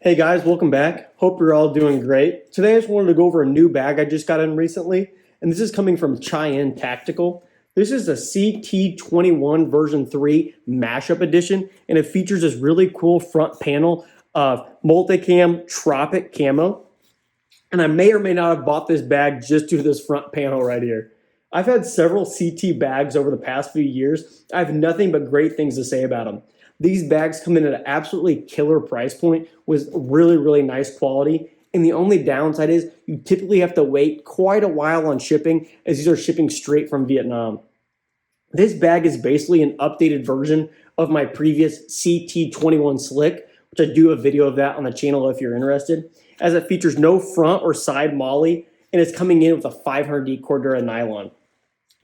Hey guys, welcome back. Hope you're all doing great. Today I just wanted to go over a new bag I just got in recently, and this is coming from Chuyen Tactical. This is the CT21 version 3 Mashup edition, and it features this really cool front panel of multicam tropic camo. And I may or may not have bought this bag just due to this front panel right here. I've had several CT bags over the past few years. I have nothing but great things to say about them. These bags come in at an absolutely killer price point with really nice quality. And the only downside is you typically have to wait quite a while on shipping, as these are shipping straight from Vietnam. This bag is basically an updated version of my previous CT21 Slick, which I do a video of that on the channel if you're interested, as it features no front or side molly, and it's coming in with a 500D Cordura nylon.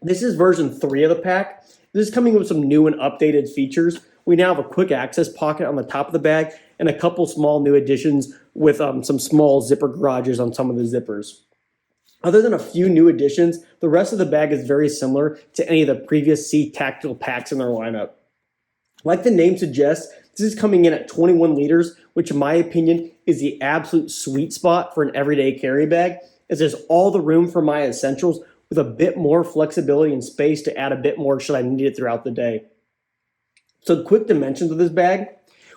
This is version 3 of the pack. This is coming with some new and updated features. We now have a quick access pocket on the top of the bag and a couple small new additions with some small zipper garages on some of the zippers. Other than a few new additions, the rest of the bag is very similar to any of the previous C Tactical packs in their lineup. Like the name suggests, this is coming in at 21 liters, which in my opinion is the absolute sweet spot for an everyday carry bag, as there's all the room for my essentials with a bit more flexibility and space to add a bit more should I need it throughout the day. So quick dimensions of this bag,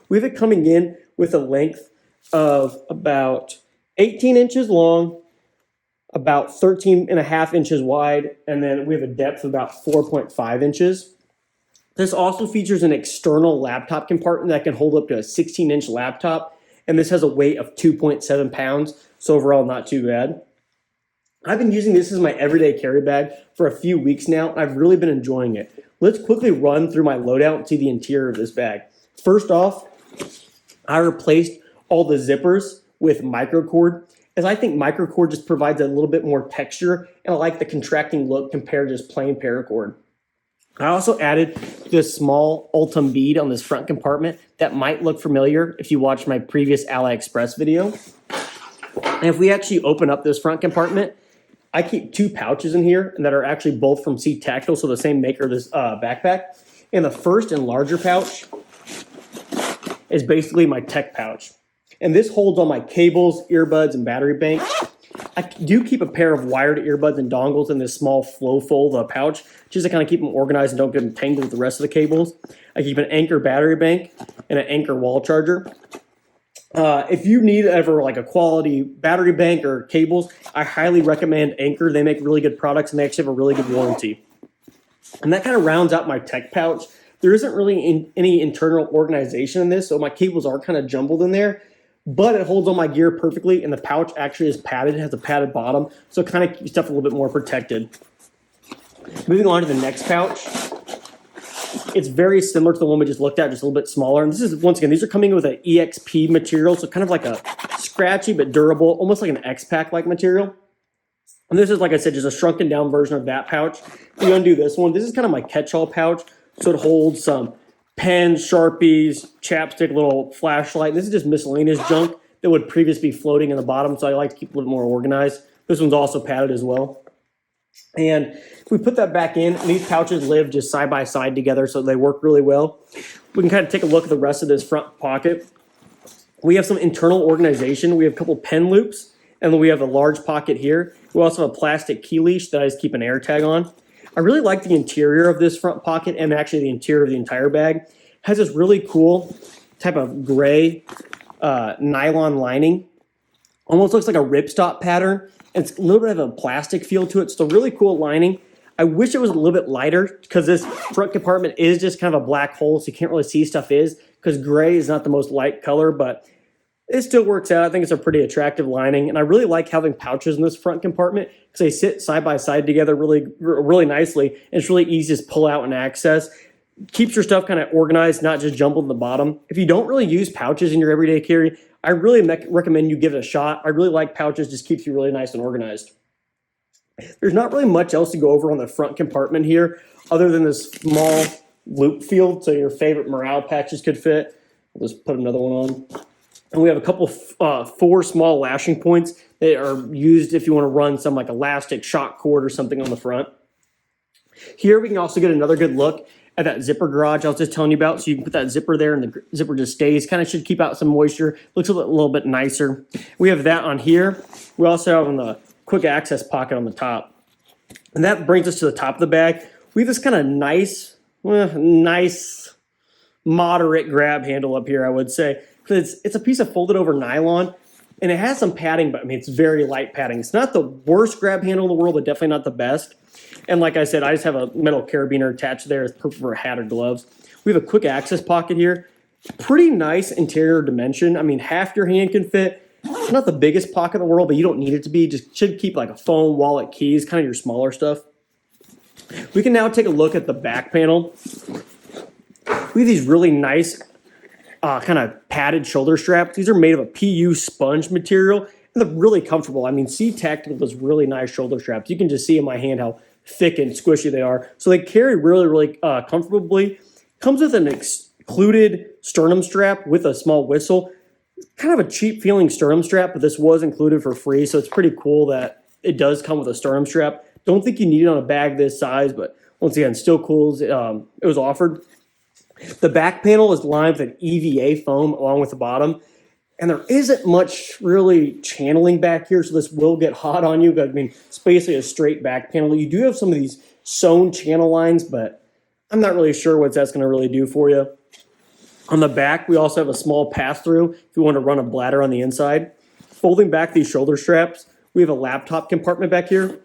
we have it coming in with a length of about 18 inches long, about 13 and a half inches wide, and then we have a depth of about 4.5 inches. This also features an external laptop compartment that can hold up to a 16-inch laptop, and this has a weight of 2.7 pounds, so overall not too bad. I've been using this as my everyday carry bag for a few weeks now, and I've really been enjoying it. Let's quickly run through my loadout and see the interior of this bag. First off, I replaced all the zippers with microcord, as I think microcord just provides a little bit more texture, and I like the contracting look compared to just plain paracord. I also added this small Ultim bead on this front compartment that might look familiar if you watched my previous AliExpress video. And if we actually open up this front compartment, I keep two pouches in here, and that are actually both from C Tactical, so the same maker of this backpack. And the first and larger pouch is basically my tech pouch. And this holds all my cables, earbuds, and battery bank. I do keep a pair of wired earbuds and dongles in this small flow fold pouch, just to kind of keep them organized and don't get them tangled with the rest of the cables. I keep an Anker battery bank and an Anker wall charger. If you need ever like a quality battery bank or cables, I highly recommend Anker. They make really good products and they actually have a really good warranty. And that kind of rounds out my tech pouch. There isn't really any internal organization in this, so my cables are kind of jumbled in there, but it holds all my gear perfectly, and the pouch actually is padded. It has a padded bottom, so it kind of keeps stuff a little bit more protected. Moving on to the next pouch. It's very similar to the one we just looked at, just a little bit smaller. And this is, once again, these are coming with an EXP material, so kind of like a scratchy but durable, almost like an X-Pack-like material. And this is, like I said, just a shrunken down version of that pouch. If you undo this one, this is kind of my catch-all pouch. So it holds some pens, Sharpies, chapstick, little flashlight. And this is just miscellaneous junk that would previously be floating in the bottom, so I like to keep it a little more organized. This one's also padded as well. And if we put that back in, and these pouches live just side by side together, so they work really well. We can kind of take a look at the rest of this front pocket. We have some internal organization. We have a couple pen loops, and then we have a large pocket here. We also have a plastic key leash that I just keep an air tag on. I really like the interior of this front pocket, and actually the interior of the entire bag. It has this really cool type of gray nylon lining. Almost looks like a ripstop pattern. It's a little bit of a plastic feel to it. It's a really cool lining. I wish it was a little bit lighter, because this front compartment is just kind of a black hole, so you can't really see stuff because gray is not the most light color, but it still works out. I think it's a pretty attractive lining, and I really like having pouches in this front compartment because they sit side by side together really nicely, and it's really easy to pull out and access. Keeps your stuff kind of organized, not just jumbled in the bottom. If you don't really use pouches in your everyday carry, I really recommend you give it a shot. I really like pouches, just keeps you really nice and organized. There's not really much else to go over on the front compartment here, other than this small loop field, so your favorite morale patches could fit. I'll just put another one on. And we have a couple, 4 small lashing points that are used if you want to run some like elastic shock cord or something on the front. Here we can also get another good look at that zipper garage I was just telling you about. So you can put that zipper there and the zipper just stays. Kind of should keep out some moisture. Looks a little bit nicer. We have that on here. We also have on the quick access pocket on the top. And that brings us to the top of the bag. We have this kind of nice moderate grab handle up here, I would say. It's a piece of folded over nylon, and it has some padding, but I mean, it's very light padding. It's not the worst grab handle in the world, but definitely not the best. And like I said, I just have a metal carabiner attached there. It's perfect for a hat or gloves. We have a quick access pocket here. Pretty nice interior dimension. I mean, half your hand can fit. It's not the biggest pocket in the world, but you don't need it to be. Just should keep like a phone, wallet, keys, kind of your smaller stuff. We can now take a look at the back panel. We have these really nice kind of padded shoulder straps. These are made of a PU sponge material, and they're really comfortable. I mean, CT Tactical does really nice shoulder straps. You can just see in my hand how thick and squishy they are. So they carry really comfortably. Comes with an included sternum strap with a small whistle. Kind of a cheap feeling sternum strap, but this was included for free, so it's pretty cool that it does come with a sternum strap. Don't think you need it on a bag this size, but once again, still cool. It was offered. The back panel is lined with an EVA foam along with the bottom, and there isn't much really channeling back here, so this will get hot on you. But I mean, it's basically a straight back panel. You do have some of these sewn channel lines, but I'm not really sure what that's going to really do for you. On the back, we also have a small pass-through if you want to run a bladder on the inside. Folding back these shoulder straps, we have a laptop compartment back here.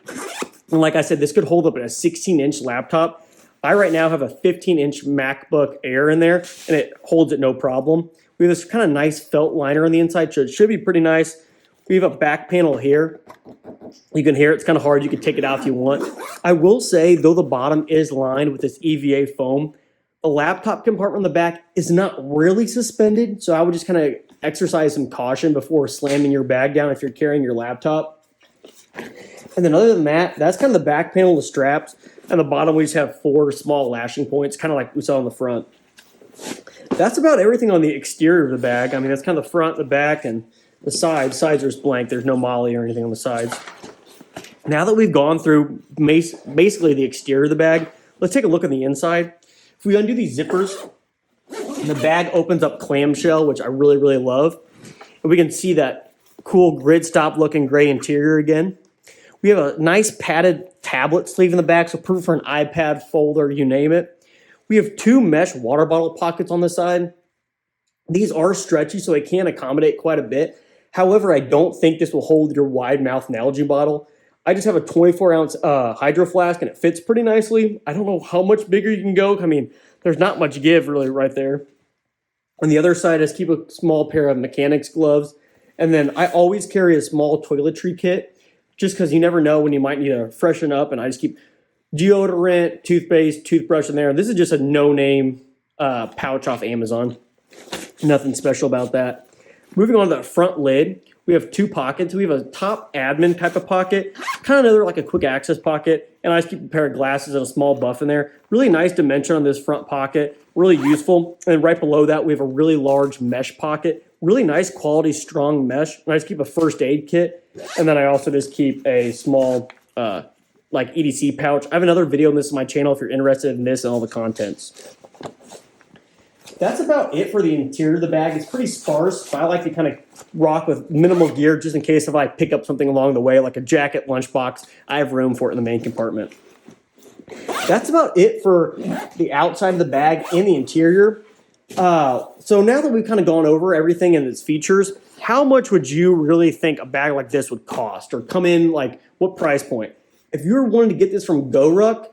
And like I said, this could hold up in a 16-inch laptop. I right now have a 15-inch MacBook Air in there, and it holds it no problem. We have this kind of nice felt liner on the inside, so it should be pretty nice. We have a back panel here. You can hear it's kind of hard. You can take it out if you want. I will say, though the bottom is lined with this EVA foam, the laptop compartment on the back is not really suspended, so I would just kind of exercise some caution before slamming your bag down if you're carrying your laptop. And then other than that, that's kind of the back panel, the straps. And the bottom, we just have 4 small lashing points, kind of like we saw on the front. That's about everything on the exterior of the bag. I mean, that's kind of the front, the back, and the sides. Sides are just blank. There's no molly or anything on the sides. Now that we've gone through basically the exterior of the bag, let's take a look at the inside. If we undo these zippers, the bag opens up clamshell, which I really love. And we can see that cool grid stop looking gray interior again. We have a nice padded tablet sleeve in the back, so perfect for an iPad, folder, you name it. We have 2 mesh water bottle pockets on the side. These are stretchy, so they can accommodate quite a bit. However, I don't think this will hold your wide mouth Nalgene bottle. I just have a 24-ounce hydro flask, and it fits pretty nicely. I don't know how much bigger you can go. I mean, there's not much give really right there. On the other side, I just keep a small pair of mechanics gloves. And then I always carry a small toiletry kit, just because you never know when you might need to freshen up. And I just keep deodorant, toothpaste, toothbrush in there. This is just a no-name pouch off Amazon. Nothing special about that. Moving on to the front lid, we have 2 pockets. We have a top admin type of pocket, kind of another like a quick access pocket. And I just keep a pair of glasses and a small buff in there. Really nice dimension on this front pocket, really useful. And right below that, we have a really large mesh pocket. Really nice quality, strong mesh. And I just keep a first aid kit. And then I also just keep a small like EDC pouch. I have another video on this on my channel if you're interested in this and all the contents. That's about it for the interior of the bag. It's pretty sparse, but I like to kind of rock with minimal gear just in case if I pick up something along the way, like a jacket, lunchbox, I have room for it in the main compartment. That's about it for the outside of the bag and the interior. So now that we've kind of gone over everything and its features, how much would you really think a bag like this would cost or come in, like what price point? If you're wanting to get this from GORUCK,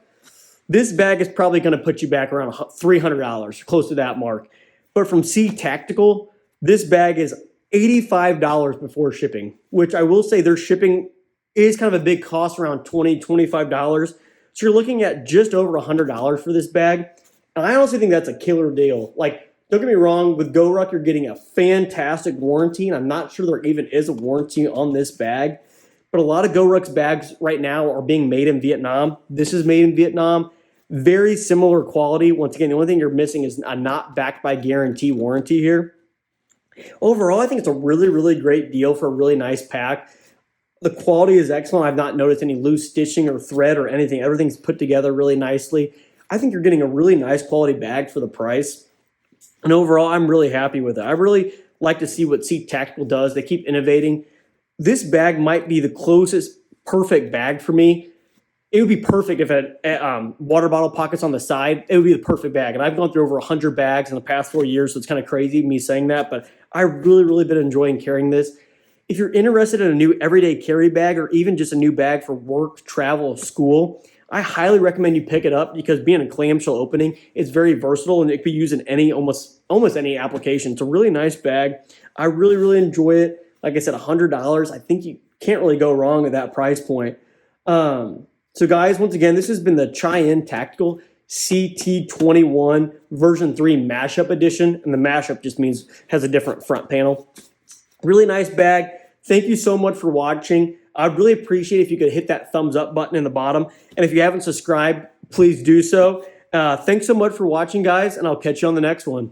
this bag is probably going to put you back around $300, close to that mark. But from CT Tactical, this bag is $85 before shipping, which I will say their shipping is kind of a big cost, around $20, $25. So you're looking at just over $100 for this bag. And I honestly think that's a killer deal. Like, don't get me wrong, with GORUCK, you're getting a fantastic warranty, and I'm not sure there even is a warranty on this bag. But a lot of GORUCK's bags right now are being made in Vietnam. This is made in Vietnam. Very similar quality. Once again, the only thing you're missing is a not backed by guarantee warranty here. Overall, I think it's a really great deal for a really nice pack. The quality is excellent. I've not noticed any loose stitching or thread or anything. Everything's put together really nicely. I think you're getting a really nice quality bag for the price. And overall, I'm really happy with it. I really like to see what CT Tactical does. They keep innovating. This bag might be the closest perfect bag for me. It would be perfect if it had water bottle pockets on the side. It would be the perfect bag. And I've gone through over 100 bags in the past 4 years, so it's kind of crazy me saying that, but I've really been enjoying carrying this. If you're interested in a new everyday carry bag or even just a new bag for work, travel, school, I highly recommend you pick it up because being a clamshell opening, it's very versatile and it could be used in any almost any application. It's a really nice bag. I really enjoy it. Like I said, $100. I think you can't really go wrong at that price point. So guys, once again, this has been the Chuyen Tactical CT21 version 3 Mashup edition. And the Mashup just means has a different front panel. Really nice bag. Thank you so much for watching. I'd really appreciate if you could hit that thumbs up button in the bottom. And if you haven't subscribed, please do so. Thanks so much for watching, guys, and I'll catch you on the next one.